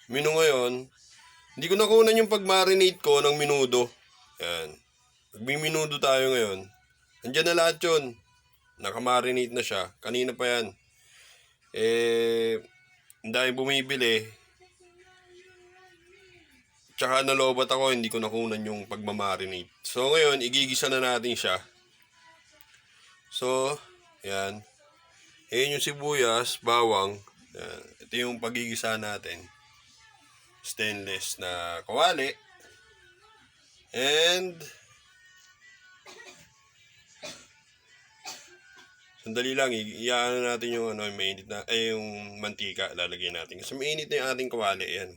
menu ngayon. Hindi ko nakunan yung pag-marinate ko ng minudo. Yan. Magmiminudo tayo ngayon. Andiyan na lahat yun. Nakamarinate na siya. Kanina pa yan. Ang dami bumibili. Tsaka nalobat ako, hindi ko nakunan yung pagmamarinate. So ngayon, igigisa na natin siya. So, yan. Ayan yung sibuyas, bawang. Yan. Ito yung pagigisa natin. Stainless na kawali. And sandali lang, iyaano natin yung mainit na, yung mantika, lalagyan natin. Kasi mainit na yung ating kawali, yan.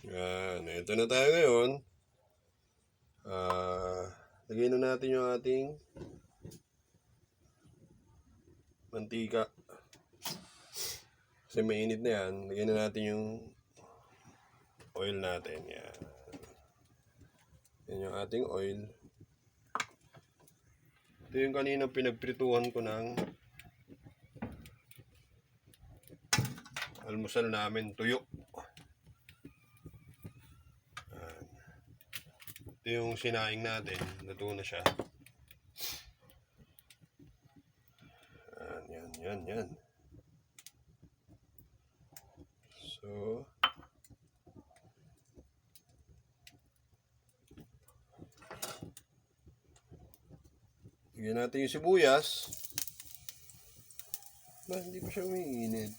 Yan, ito na tayo ngayon. Lagyan na natin yung ating mantika. Kasi mainit na yan, lagyan na natin yung oil natin. Yan. Yan yung ating oil. Ito yung kanina pinagprituhan ko ng almusal namin, tuyo. Ito yung sinaing natin, luto na siya. Yan. So, lagyan natin yung sibuyas. Hindi pa siya umiinit.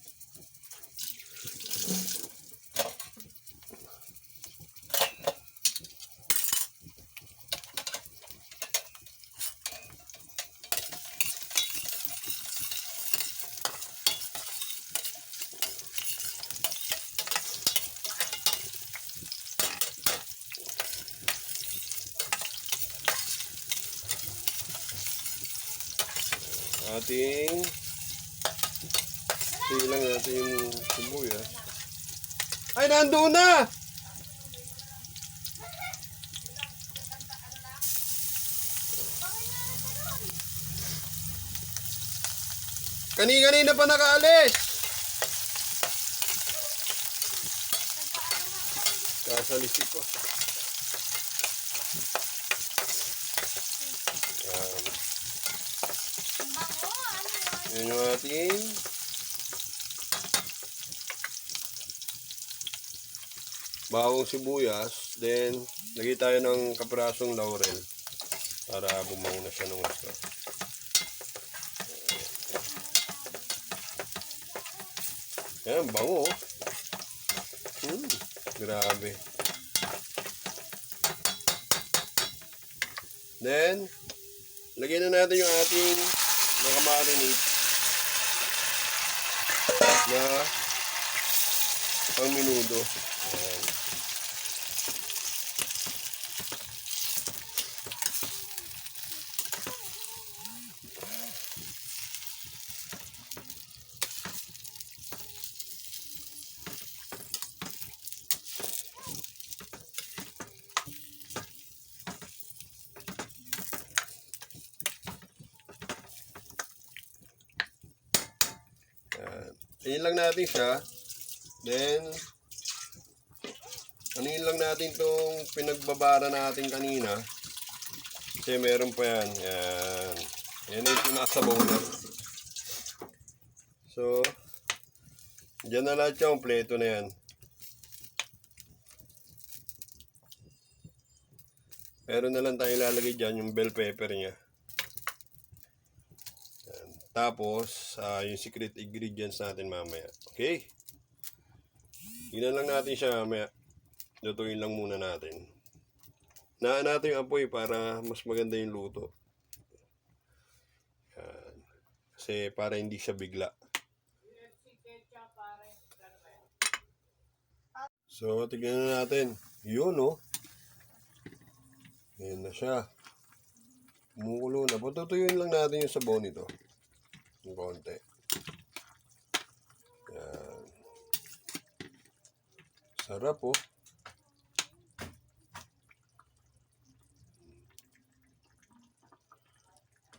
Silang natin yung sibuyas. Ay, nandoon na! Kanina pa nakaalis! Kasalisip ko. Yan yung ating bawang sibuyas. Then, lagay tayo ng kaprasong laurel para bumango na siya ng gusto. Yan, bango. Grabe. Then, lagyan na natin yung ating nakamarinate na pang minudo. Ayan. Ayan lang natin siya. Then, anuin lang natin itong pinagbabara natin kanina. Kasi meron pa yan. Yan. Yan yung pinasabaw na. So, dyan na lahat yung kompleto na yan. Meron na lang tayo ilalagay dyan yung bell pepper niya. Yan. Tapos, yung secret ingredients natin mamaya. Okay? Tignan lang natin siya mamaya. Lutuin lang muna natin. Naan natin yung apoy para mas maganda yung luto. Yan. Kasi para hindi siya bigla. So, tignan na natin. Yun, oh. Ayan na siya. Kumukulo na. Patutuyuin lang natin yung sabaw nito. Yung konti. Yan. Sarap, oh.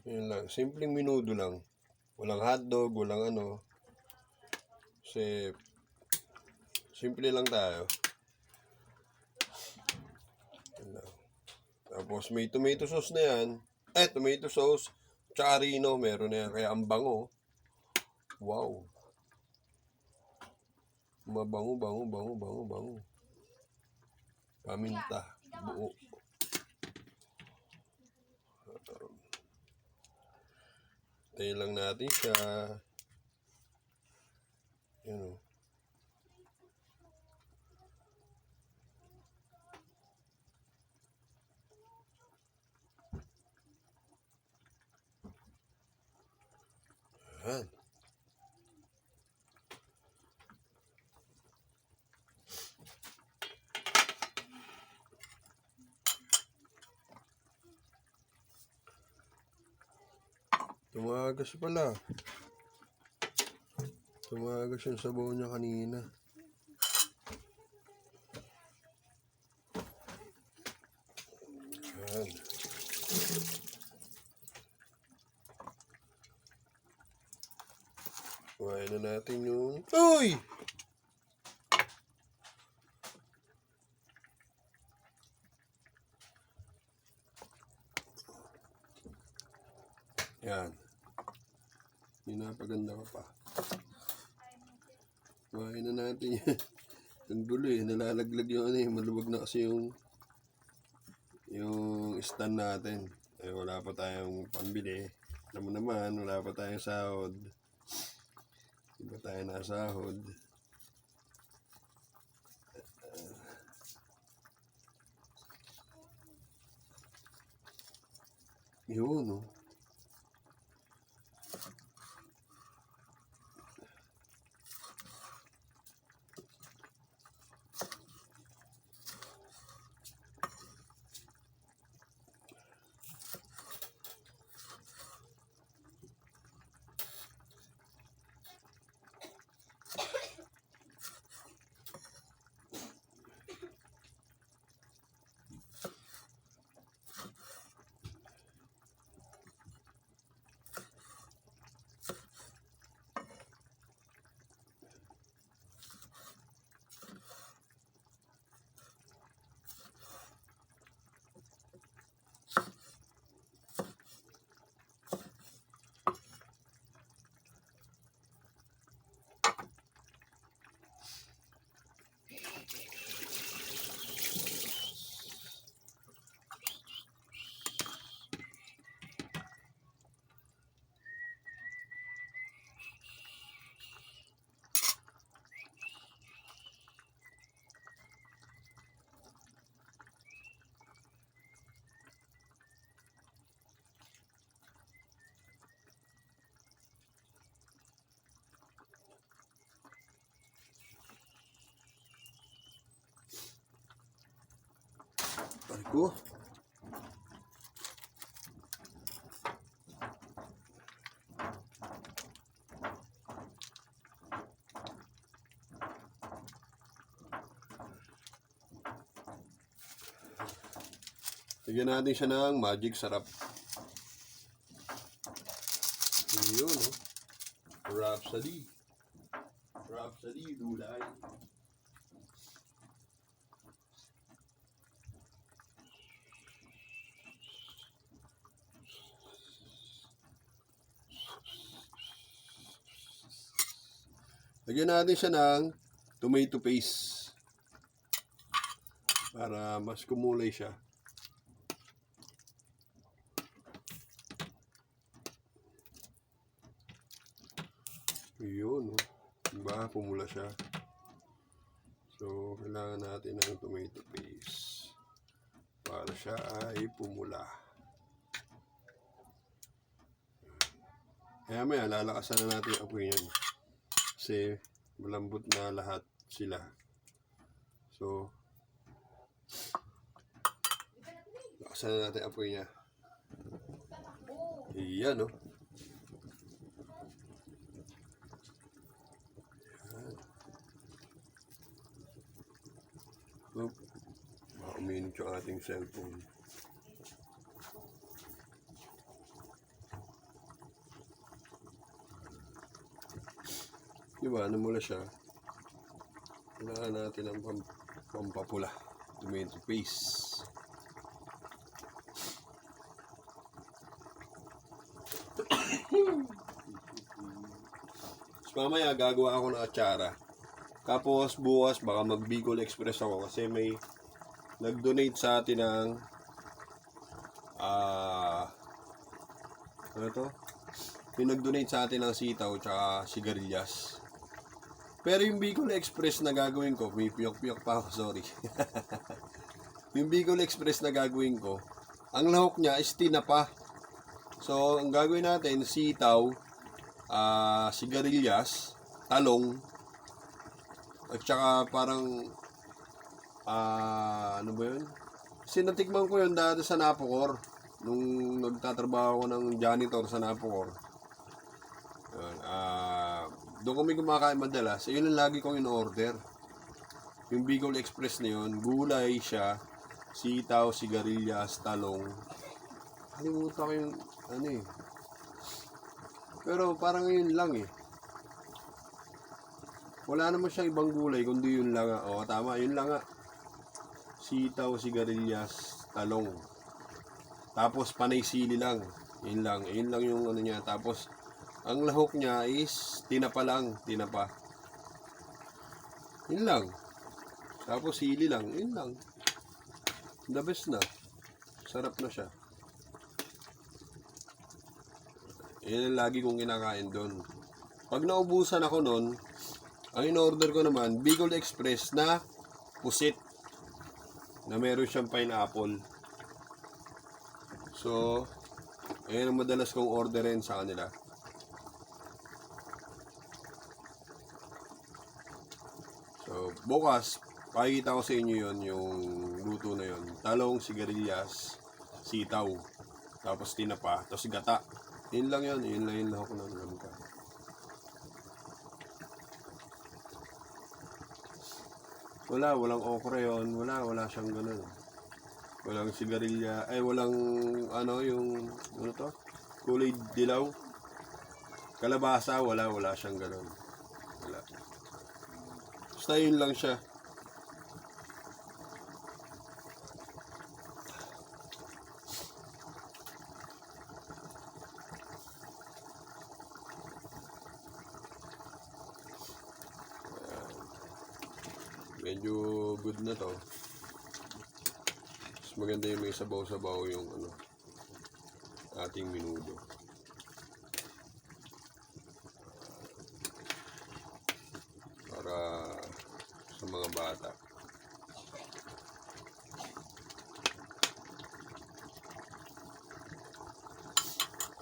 Yan lang. Simpleng minudo lang. Walang hotdog, walang ano. Kasi, simple lang tayo. Tapos may tomato sauce na yan. Tomato sauce. Tsaka Rino, meron na yan. Kaya ang bango. Wow. Mabango, bango, bango, bango, bango. Paminta. Buo. Tayo lang natin siya. Yan o. Yan. Tumagas pala. Tumagas yung sabaw niya kanina. Yan. Kuhain na natin yung... Uy! Yan. Pinapaganda ka pa. Kuhain na natin yan. Ang gulo eh. Nalalaglag yung ano eh. Maluwag na kasi yung stand natin. Wala pa tayong pambili. Alam mo naman, wala pa tayong sahod. Hindi pa tayo nasahod. Yun, no? Ko. Lagyan natin siya ng magic sarap. Yun, no? Rhapsody. Rhapsody, gulay. Lagyan natin siya ng tomato paste para mas kumulay siya. Yun, no? Diba? Pumula siya. So, kailangan natin ng tomato paste para siya ay pumula. Kaya maya, lalakasan na natin ang apoy niyan. Kasi malambot na lahat sila. So, lakasan na natin ang apoy niya. Iyan, no? Oop. Uminit yung ating cellphone. Di ba? Namula siya. Kailangan natin ang pampapula. Tomato paste. So, mamaya gagawa ako ng atsara. Tapos bukas baka mag Bicol Express ako kasi may nag-donate sa atin ng ano to? May nag-donate sa atin ng sitaw tsaka sigarilyas. Pero yung Bicol Express na gagawin ko, may piyok-piyok pa ako, sorry. Yung Bicol Express na gagawin ko, ang lahok niya is tinapa. So, ang gagawin natin, sitaw, sigarilyas, talong, at saka parang, ano ba yun? Sinatikman ko yun dati sa Napocor, nung nagtatrabaho ko ng janitor sa Napocor. Doon kami kumakain madalas, yun ang lagi kong in-order. Yung Bicol Express na yun, gulay siya, sitaw, sigarilyas, talong. Kalimutan ko yung, ano eh. Pero parang yun lang eh. Wala naman siyang ibang gulay, kundi yun lang. O, tama, yun lang nga. Sitaw, sigarilyas, talong. Tapos panay sili lang. Yun lang yung ano niya. Tapos, ang lahok niya is tinapa lang, tinapa. Yun lang. Tapos sili lang, yun lang. The best na. Sarap na siya. Yan ang lagi kong kinakain doon. Pag naubusan ako noon, ang in-order ko naman, Bicol Express na pusit. Na meron siyang pineapple. So, ayan ang madalas kong orderin sa kanila. So, bukas, pakikita ko sa inyo yun, yung luto na yun. Talong, sigarilyas, sitaw, tapos tinapa, tapos gata. Yun lang yung lahok ng lamka. Walang okra yun, wala siyang ganun. Walang sigarilya, walang yung, ano to? Kulay dilaw. Kalabasa, wala siyang ganun. Wala. Basta yun lang siya. Medyo good na to. Mas maganda yung may sabaw-sabaw yung ating menudo. Para sa mga bata.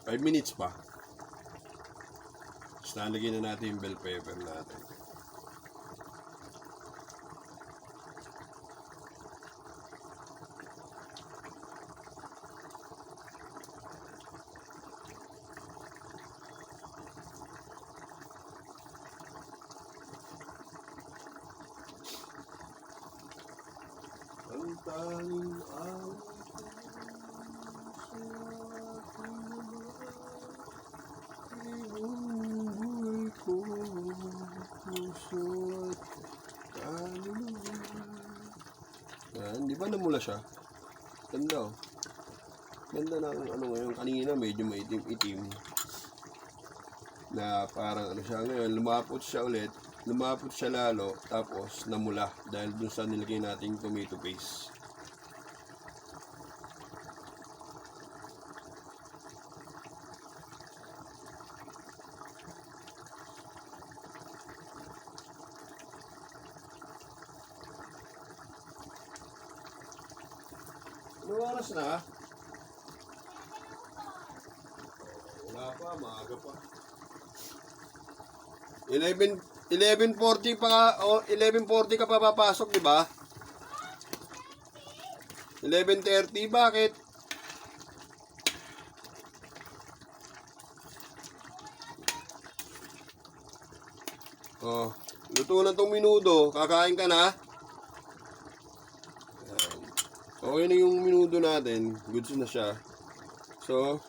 Five minutes pa. Tapos nalagyan na natin yung bell pepper natin. Ang tanging awit ibubuhay ko, puso at kaluluwa. Yan, di ba namula siya? Ganda oh. Ganda ng ngayon. Kanina medyo maitim-itim. Na parang siya ngayon, lumapot siya ulit. Lumapot siya lalo, tapos namula dahil dun sa nilagay nating tomato paste. Ano oras na? Wala pa, maaga pa. 11:40 pa o 11:40 ka pa papasok, di ba? 11:30, bakit? Oh, luto na tong minudo. Kakain ka na? Okay na yung minudo natin. Goods na siya. So,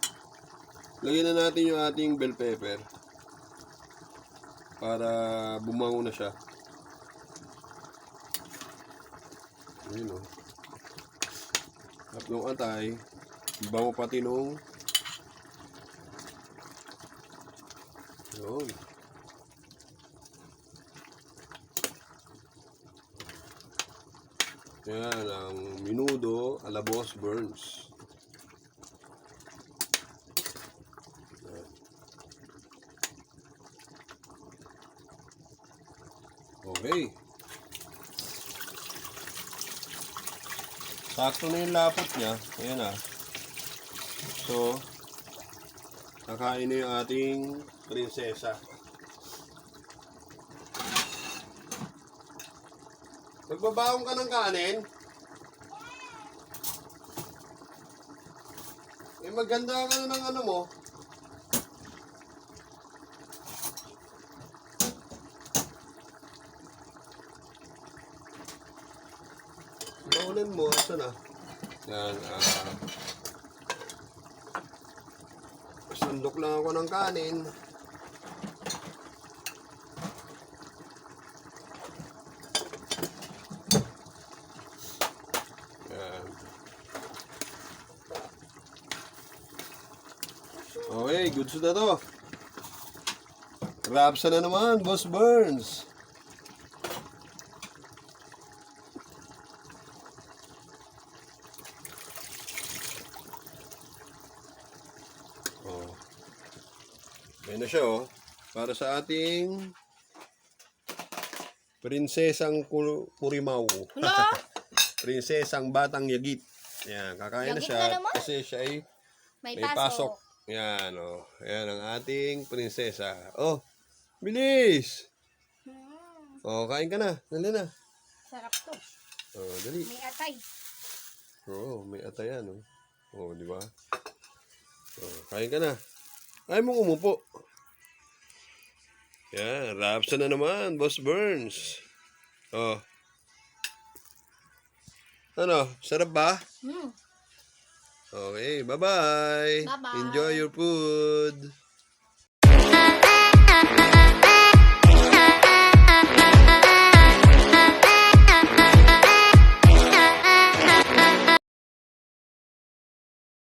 lagyan na natin yung ating bell pepper. para bumango na siya. Ayun o. Tatlong atay. Bango pati nung yun. Yan ang minudo ala Boss Burns. Yan. Okay. Sakto na yung lapot niya. Ayan ah. So, nakain na yung ating prinsesa. Magbabaong ka ng kanin? Eh, maganda ka na ng ano mo. Baunan mo, asa na? Yan, sandok lang ako ng kanin. Yan. Okay, goods na to. Wraps na naman, Boss Burns. Oh. Ayan na siya oh. Para sa ating prinsesang Kurimaw. Hello? Prinsesang Batang Yagit. Yan, kakain na Yagit siya na naman? kasi siya ay May may pasok. Yan oh. Yan ang ating prinsesa. Oh, bilis! Oh, kain ka na. Dali na. Sarap to. Oh, dali. May atay. Oo, may atayan, oh. Oh, di ba? Oh, kain ka na. Ay mo umupo. Yan, wraps na naman, Boss Burns. Oh. Ano, sarap ba? Okay, bye-bye. Bye-bye. Enjoy your food.